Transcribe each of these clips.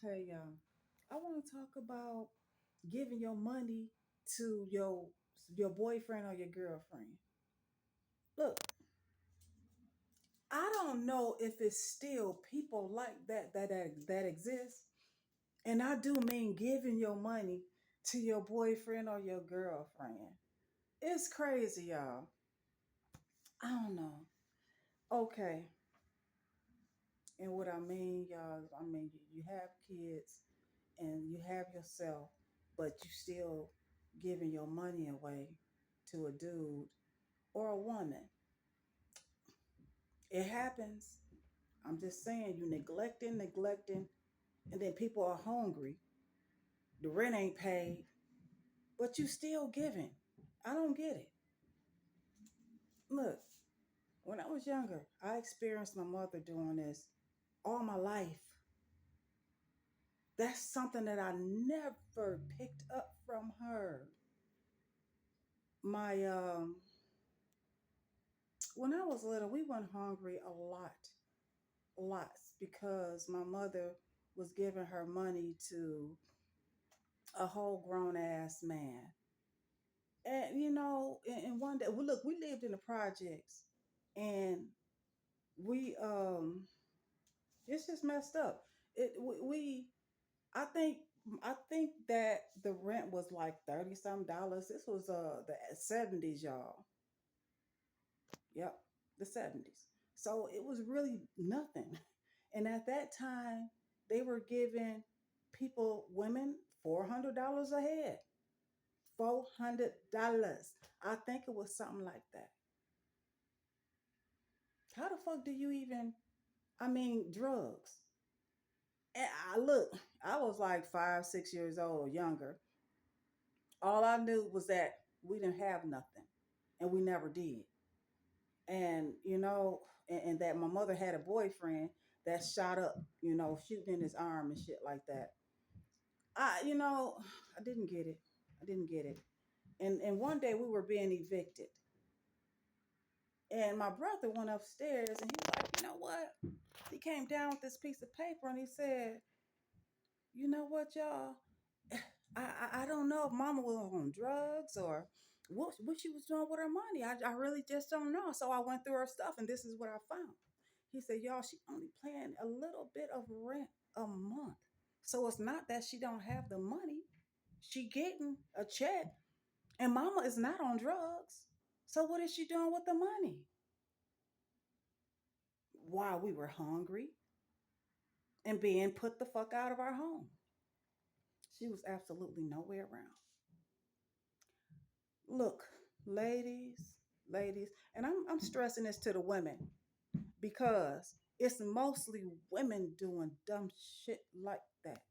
Hey, I want to talk about giving your money to your boyfriend or your girlfriend. Look, I don't know if it's still people like that exist, and I do mean giving your money to your boyfriend or your girlfriend. It's crazy, y'all. I don't know. Okay, and what I mean, y'all, I mean you have kids and you have yourself, but you still giving your money away to a dude or a woman. It happens. I'm just saying, you neglecting, and then people are hungry. The rent ain't paid, but you still giving. I don't get it. Look, when I was younger, I experienced my mother doing this all my life. That's something that I never picked up from her. My When I was little, we went hungry a lot, lots, because my mother was giving her money to a whole grown ass man. And and one day, well, look, we lived in the projects, and we it's just messed up. I think I think that the rent was like 30 some dollars. This was the 70s, y'all. Yep, the 70s. So it was really nothing. And at that time, they were giving women $400 a head. $400. I think it was something like that. How the fuck do you even, I mean, drugs? And I was like 5, 6 years old, younger. All I knew was that we didn't have nothing and we never did. And, and that my mother had a boyfriend that shot up, shooting in his arm and shit like that. I didn't get it. I didn't get it. And one day we were being evicted. And my brother went upstairs and he was like, you know what? He came down with this piece of paper and he said, you know what, y'all? I don't know if mama was on drugs or what she was doing with her money. I really just don't know. So I went through her stuff and this is what I found. He said, y'all, she only paying a little bit of rent a month. So it's not that she don't have the money. She getting a check and mama is not on drugs. So what is she doing with the money? While we were hungry and being put the fuck out of our home. She was absolutely nowhere around. Look, ladies, ladies, and I'm stressing this to the women because it's mostly women doing dumb shit like that.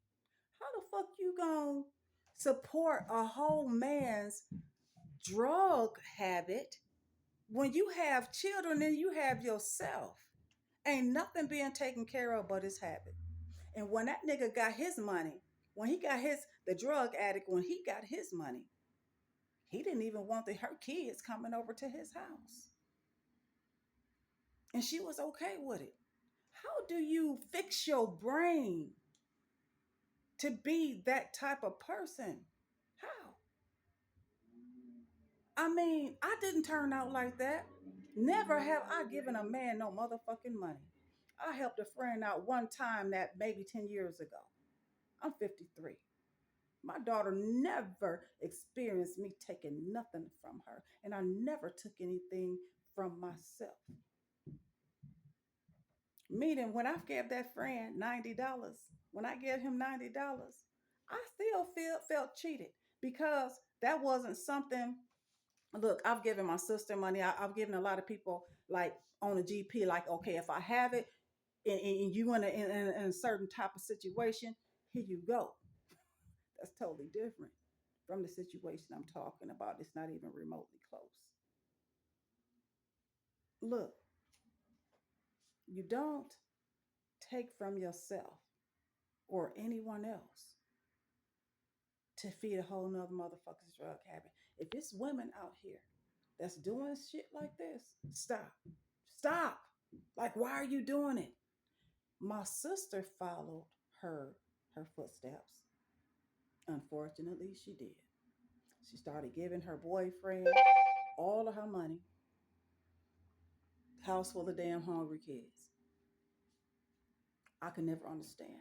How the fuck you gonna support a whole man's drug habit when you have children and you have yourself? Ain't nothing being taken care of but his habit. And when that nigga got his money, when he got the drug addict, when he got his money, he didn't even want her kids coming over to his house. And she was okay with it. How do you fix your brain to be that type of person? How? I mean, I didn't turn out like that. Never have I given a man no motherfucking money. I helped a friend out one time that maybe 10 years ago. I'm 53. My daughter never experienced me taking nothing from her, and I never took anything from myself. Meaning, when I gave that friend $90, when I gave him $90, I still felt cheated because that wasn't something. Look, I've given my sister money. I've given a lot of people like on a GP, like, okay, if I have it and you in a certain type of situation, here you go. That's totally different from the situation I'm talking about. It's not even remotely close. Look, you don't take from yourself or anyone else to feed a whole nother motherfucker's drug habit. If it's women out here that's doing shit like this, stop. Stop. Like, why are you doing it? My sister followed her footsteps. Unfortunately, she did. She started giving her boyfriend all of her money, house full of damn hungry kids. I could never understand.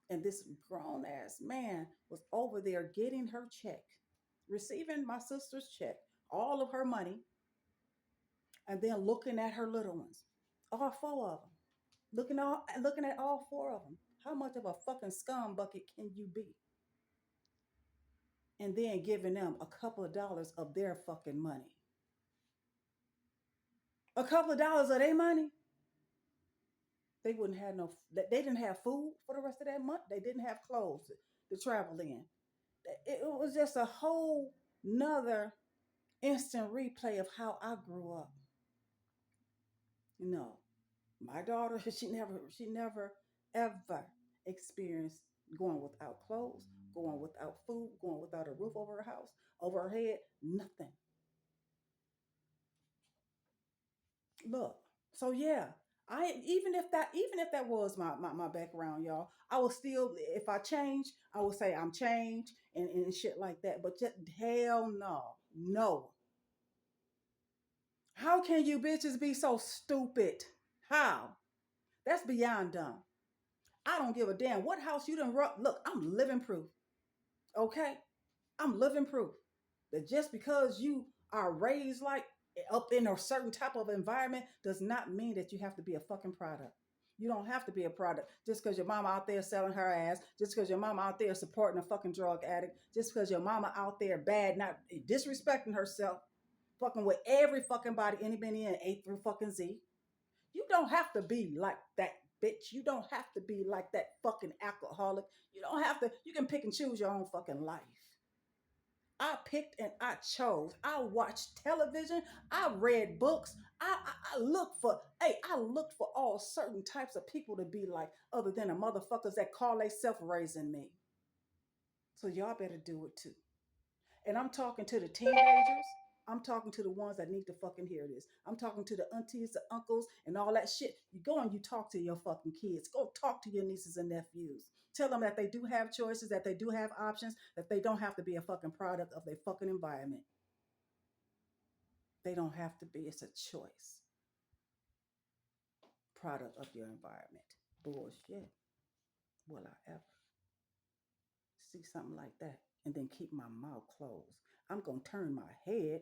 And this grown ass man was over there getting her check, receiving my sister's check, all of her money, and then looking at her little ones, all four of them, looking at all four of them. How much of a fucking scum bucket can you be? And then giving them a couple of dollars of their fucking money. A couple of dollars of their money. They wouldn't have no. They didn't have food for the rest of that month. They didn't have clothes to travel in. It was just a whole nother instant replay of how I grew up. No, my daughter, she never ever experienced going without clothes, going without food, going without a roof over her house, over her head, nothing. Look, so yeah, I even if that was my background, y'all, I would still, if I change, I would say I'm changed and shit like that. But just hell no, no. How can you bitches be so stupid? How? That's beyond dumb. I don't give a damn what house you done run. Look, I'm living proof. Okay, I'm living proof that just because you are raised like up in a certain type of environment does not mean that you have to be a fucking product. You don't have to be a product just because your mama out there selling her ass, just because your mama out there supporting a fucking drug addict, just because your mama out there bad, not disrespecting herself, fucking with every fucking body, anybody in A through fucking Z. You don't have to be like that bitch. You don't have to be like that fucking alcoholic. You don't have to, you can pick and choose your own fucking life. I picked and I chose. I watched television. I read books. I looked for, hey, I looked for all certain types of people to be like, other than the motherfuckers that call themselves raising me. So y'all better do it too. And I'm talking to the teenagers. I'm talking to the ones that need to fucking hear this. I'm talking to the aunties, the uncles, and all that shit. You go and you talk to your fucking kids. Go talk to your nieces and nephews. Tell them that they do have choices, that they do have options, that they don't have to be a fucking product of their fucking environment. They don't have to be. It's a choice. Product of your environment. Bullshit. Will I ever see something like that and then keep my mouth closed? I'm going to turn my head